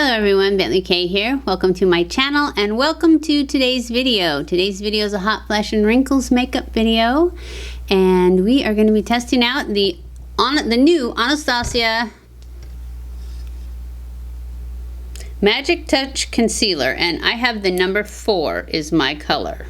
Hello everyone, BentlyK here. Welcome to my channel and welcome to today's video. Today's video is a Hot Flash and Wrinkles makeup video, and we are going to be testing out the new Anastasia MagicTouch concealer, and I have the number 4 is my color.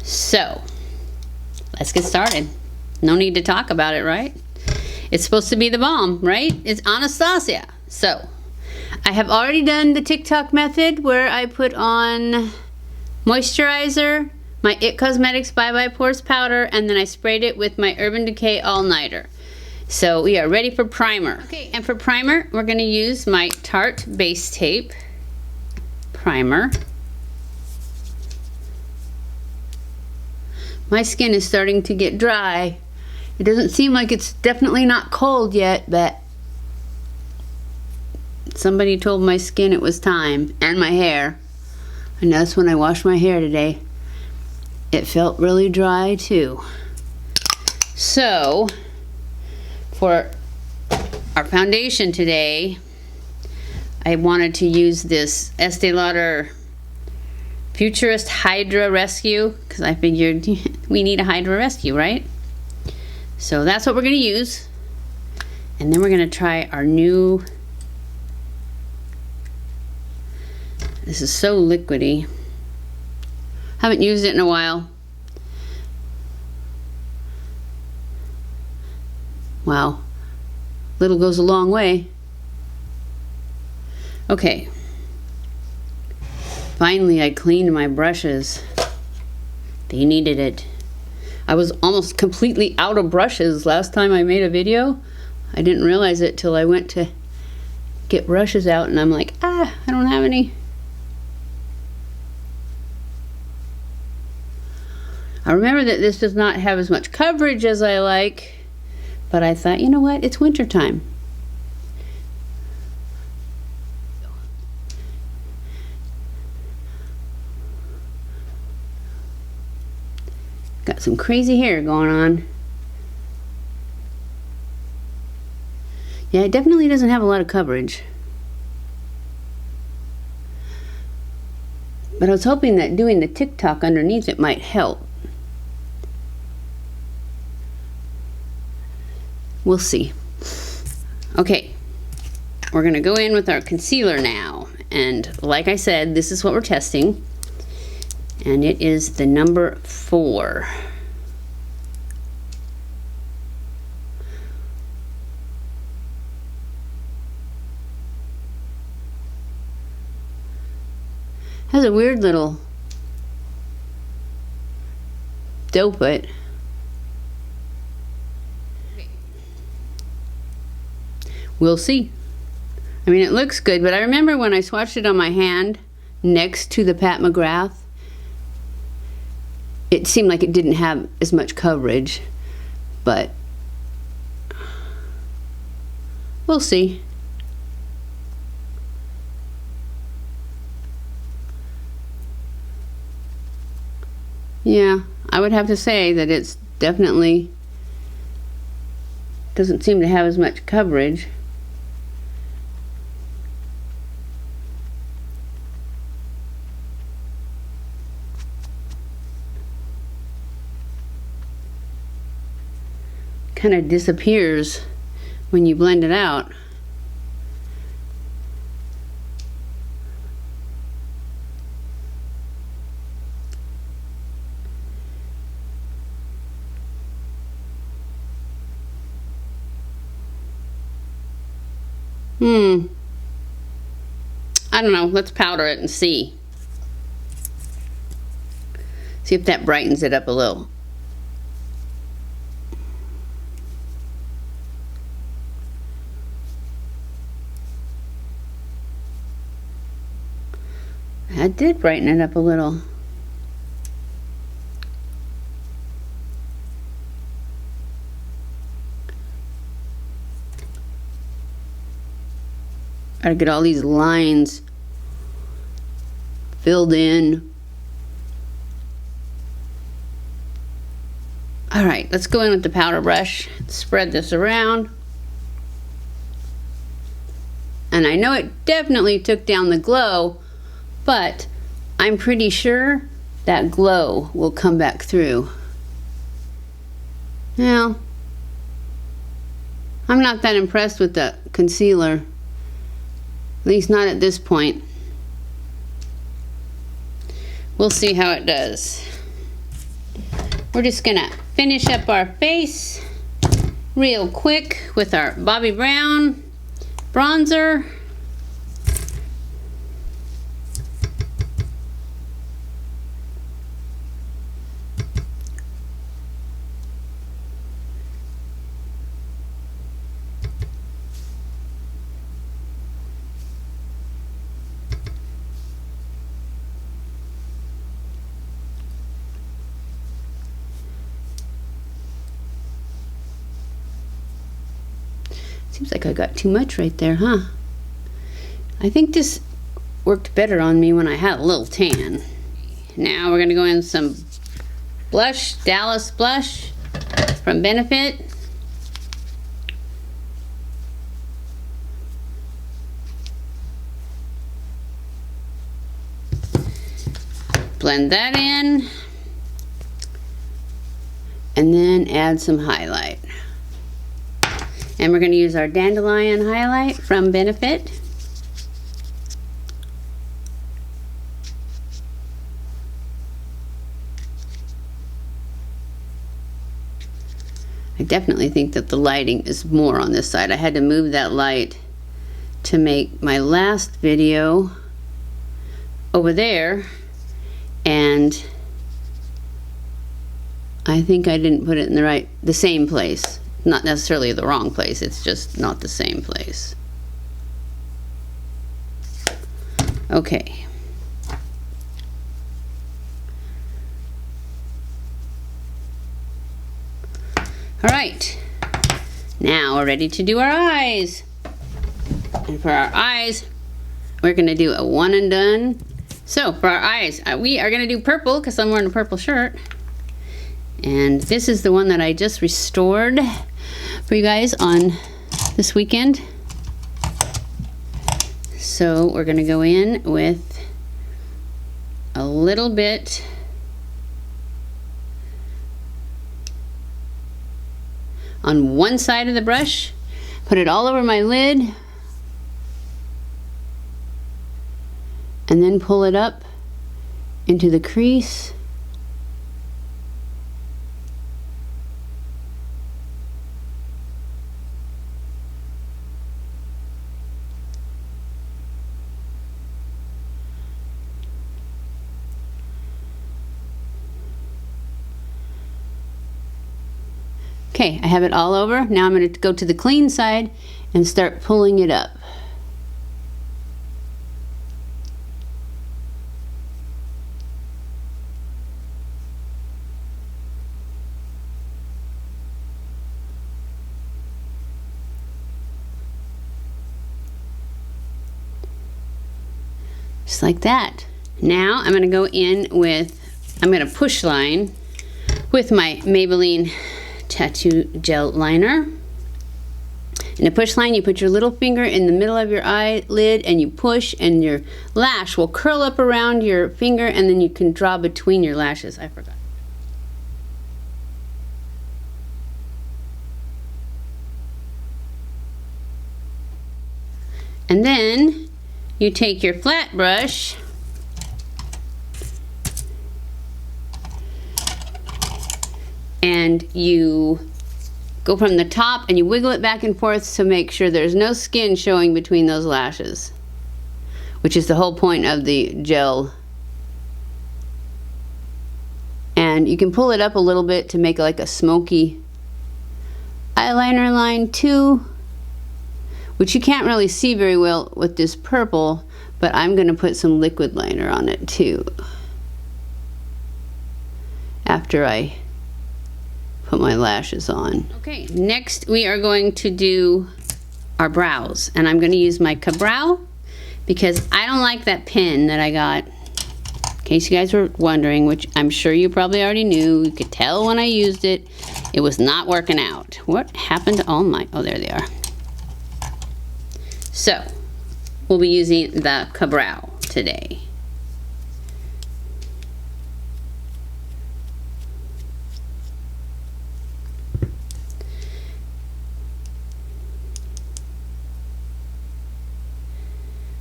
So let's get started. No need to talk about it, right? It's supposed to be the bomb, right? It's Anastasia. So I have already done the TikTok method where I put on moisturizer, my It Cosmetics Bye Bye Pores powder, and then I sprayed it with my Urban Decay All Nighter. So we are ready for primer. Okay, and for primer, we're going to use my Tarte Base Tape primer. My skin is starting to get dry. It doesn't seem like it's definitely not cold yet, but somebody told my skin it was time, and my hair. And that's when I washed my hair today. It felt really dry too. So for our foundation today, I wanted to use this Estee Lauder Futurist Hydra Rescue, because I figured we need a Hydra Rescue, right? So that's what we're going to use. And then we're going to try our new, this is so liquidy. Haven't used it in a while. Wow. Little goes a long way. Okay. Finally, I cleaned my brushes. They needed it. I was almost completely out of brushes last time I made a video. I didn't realize it till I went to get brushes out, and I'm like, I don't have any. I remember that this does not have as much coverage as I like, but I thought, you know what, it's winter time. Got some crazy hair going on. Yeah, it definitely doesn't have a lot of coverage. But I was hoping that doing the TikTok underneath it might help. We'll see. Okay, we're gonna go in with our concealer now. And like I said, this is what we're testing. And it is the number 4. Has a weird little doe foot. We'll see. I mean, it looks good, but I remember when I swatched it on my hand next to the Pat McGrath, it seemed like it didn't have as much coverage, but we'll see. Yeah, I would have to say that it's definitely doesn't seem to have as much coverage. Kind of disappears when you blend it out. I don't know. Let's powder it and see. See if that brightens it up a little. That did brighten it up a little. Gotta get all these lines filled in. All right, let's go in with the powder brush. Spread this around. And I know it definitely took down the glow, but I'm pretty sure that glow will come back through. Now, I'm not that impressed with the concealer. At least not at this point. We'll see how it does. We're just gonna finish up our face real quick with our Bobbi Brown bronzer. Seems like I got too much right there, huh? I think this worked better on me when I had a little tan. Now we're gonna go in with some blush, Dallas blush from Benefit. Blend that in. And then add some highlight. And we're going to use our Dandelion highlight from Benefit. I definitely think that the lighting is more on this side. I had to move that light to make my last video over there, and I think I didn't put it in the same place. Not necessarily the wrong place, it's just not the same place. Okay. All right, now we're ready to do our eyes. And for our eyes, we're gonna do a one and done. So for our eyes, we are gonna do purple because I'm wearing a purple shirt. And this is the one that I just restored for you guys on this weekend. So we're gonna go in with a little bit on one side of the brush, put it all over my lid, and then pull it up into the crease. Okay, I have it all over. Now I'm going to go to the clean side and start pulling it up. Just like that. Now I'm going to go in with, I'm going to push line with my Maybelline Tattoo Gel Liner. In a push line, you put your little finger in the middle of your eyelid and you push, and your lash will curl up around your finger, and then you can draw between your lashes. I forgot. And then you take your flat brush and you go from the top and you wiggle it back and forth to make sure there's no skin showing between those lashes, which is the whole point of the gel. And you can pull it up a little bit to make like a smoky eyeliner line too, which you can't really see very well with this purple, but I'm going to put some liquid liner on it too after I put my lashes on. Okay, next we are going to do our brows, and I'm going to use my Ka-Brow because I don't like that pen that I got. In case you guys were wondering, which I'm sure you probably already knew, you could tell when I used it, it was not working out. What happened to all my, oh there they are. So we'll be using the Cabral today.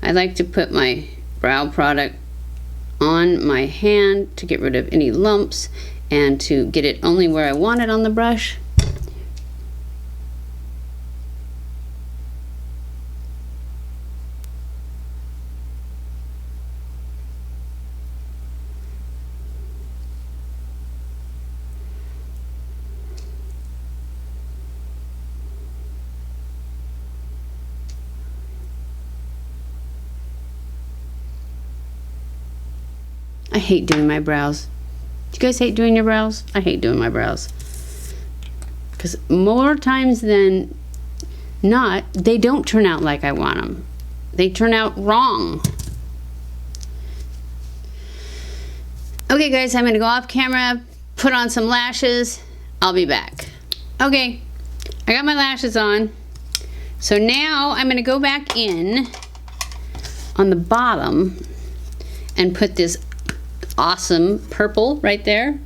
I like to put my brow product on my hand to get rid of any lumps and to get it only where I want it on the brush. I hate doing my brows. Do you guys hate doing your brows? I hate doing my brows. Because more times than not, they don't turn out like I want them. They turn out wrong. Okay guys, I'm going to go off camera, put on some lashes. I'll be back. Okay, I got my lashes on. So now I'm going to go back in on the bottom and put this awesome purple right there.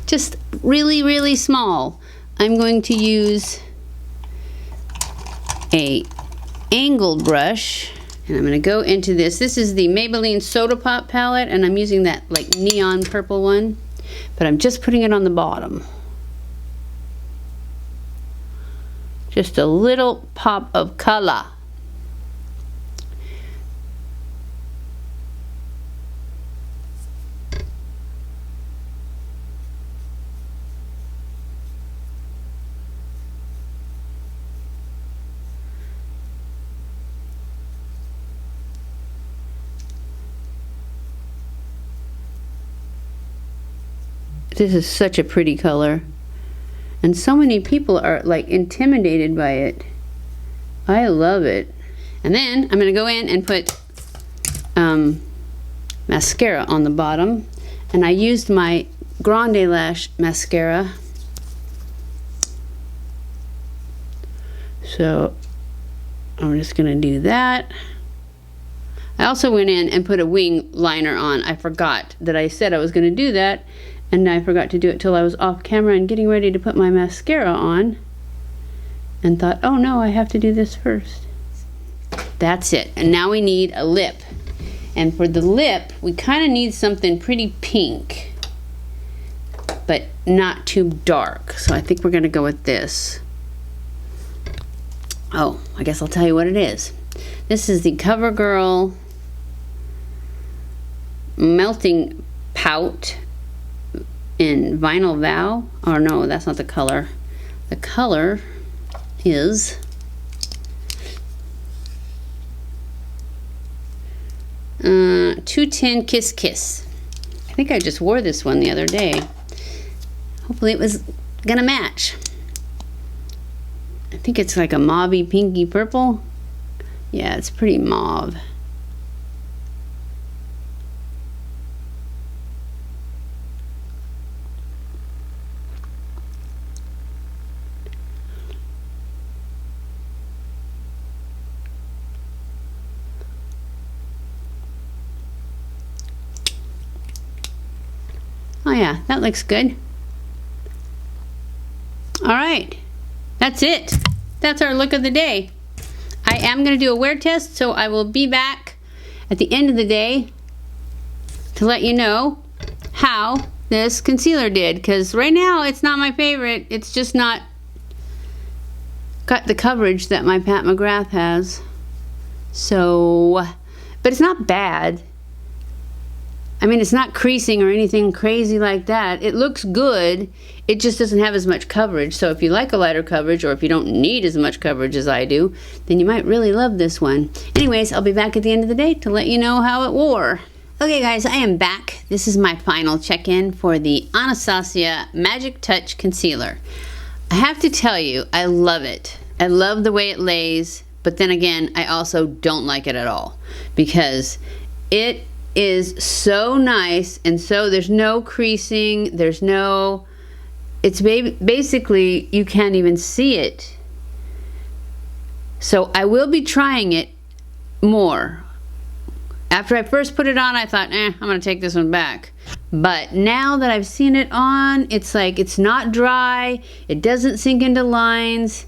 Just really, really small. I'm going to use a angled brush and I'm going to go into this. This is the Maybelline Soda Pop palette and I'm using that like neon purple one, but I'm just putting it on the bottom. Just a little pop of color. This is such a pretty color. And so many people are like intimidated by it. I love it. And then I'm going to go in and put mascara on the bottom. And I used my Grande Lash mascara. So I'm just going to do that. I also went in and put a wing liner on. I forgot that I said I was going to do that. And I forgot to do it till I was off camera and getting ready to put my mascara on. And thought, oh no, I have to do this first. That's it. And now we need a lip. And for the lip, we kind of need something pretty pink. But not too dark. So I think we're going to go with this. Oh, I guess I'll tell you what it is. This is the CoverGirl Melting Pout in Vinyl Vow. Oh no, that's not the color. The color is "210 Kiss Kiss." I think I just wore this one the other day. Hopefully it was gonna match. I think it's like a mauvey pinky purple. Yeah, it's pretty mauve. Oh yeah, that looks good. All right, that's it. That's our look of the day. I am going to do a wear test, so I will be back at the end of the day to let you know how this concealer did, because right now it's not my favorite. It's just not got the coverage that my Pat McGrath has. So, but it's not bad. I mean, it's not creasing or anything crazy like that. It looks good. It just doesn't have as much coverage. So if you like a lighter coverage, or if you don't need as much coverage as I do, then you might really love this one. Anyways, I'll be back at the end of the day to let you know how it wore. Okay guys, I am back. This is my final check-in for the Anastasia MagicTouch Concealer. I have to tell you, I love it. I love the way it lays, but then again, I also don't like it at all, because it is so nice, and so there's no creasing, there's no, it's basically, you can't even see it. So I will be trying it more. After I first put it on, I thought, I'm gonna take this one back. But now that I've seen it on, it's like, it's not dry, it doesn't sink into lines,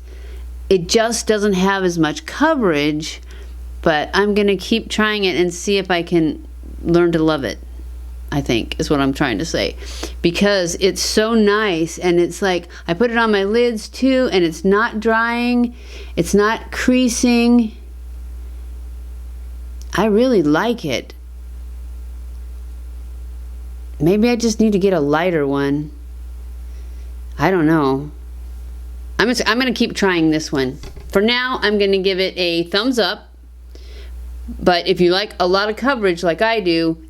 it just doesn't have as much coverage, but I'm gonna keep trying it and see if I can learn to love it, I think, is what I'm trying to say. Because it's so nice, and it's like, I put it on my lids too, and it's not drying, it's not creasing. I really like it. Maybe I just need to get a lighter one. I don't know. I'm gonna keep trying this one. For now, I'm gonna give it a thumbs up. But if you like a lot of coverage like I do,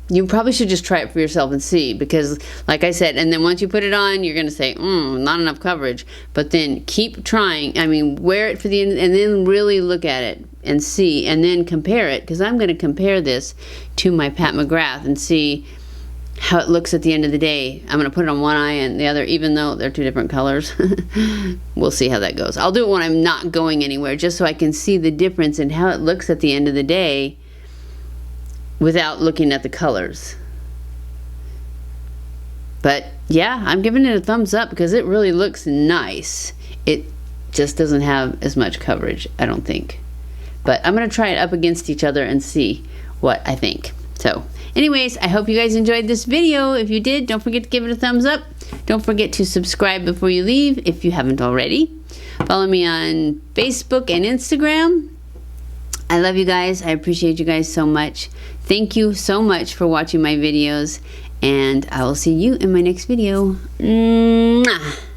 you probably should just try it for yourself and see. Because, like I said, and then once you put it on, you're gonna say, not enough coverage. But then keep trying. I mean, wear it for the end, and then really look at it and see, and then compare it. Because I'm gonna compare this to my Pat McGrath and see how it looks at the end of the day. I'm gonna put it on one eye and the other, even though they're two different colors. We'll see how that goes. I'll do it when I'm not going anywhere, just so I can see the difference in how it looks at the end of the day without looking at the colors. But yeah, I'm giving it a thumbs up because it really looks nice. It just doesn't have as much coverage, I don't think. But I'm gonna try it up against each other and see what I think. So anyways, I hope you guys enjoyed this video. If you did, don't forget to give it a thumbs up. Don't forget to subscribe before you leave if you haven't already. Follow me on Facebook and Instagram. I love you guys. I appreciate you guys so much. Thank you so much for watching my videos, and I will see you in my next video. Mwah!